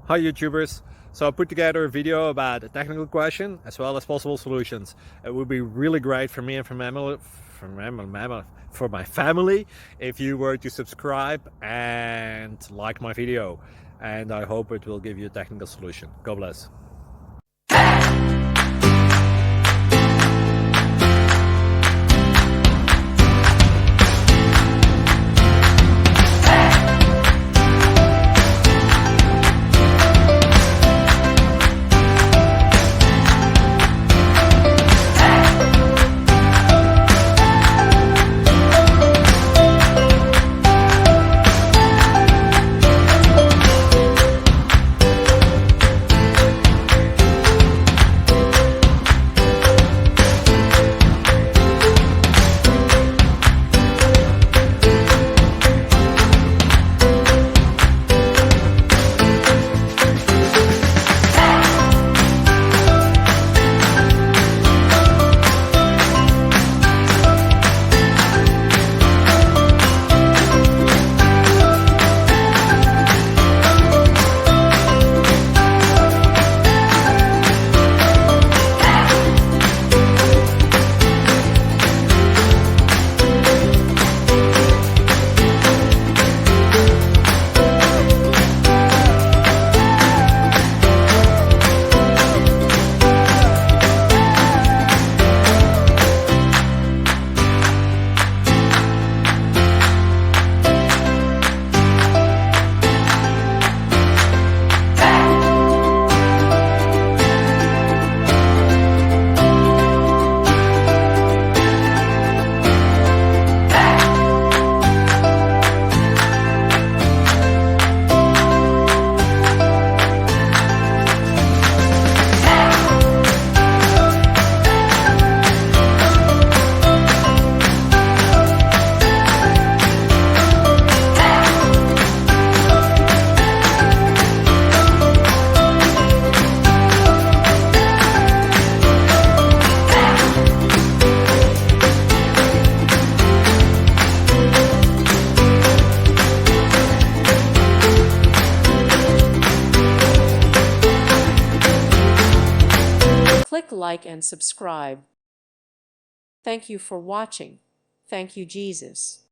Hi YouTubers! So I put together a video about a technical question as well as possible solutions. It would be really great for me and for my family if you were to subscribe and like my video, and I hope it will give you a technical solution. God bless. Click like and subscribe. Thank you for watching. Thank you, Jesus.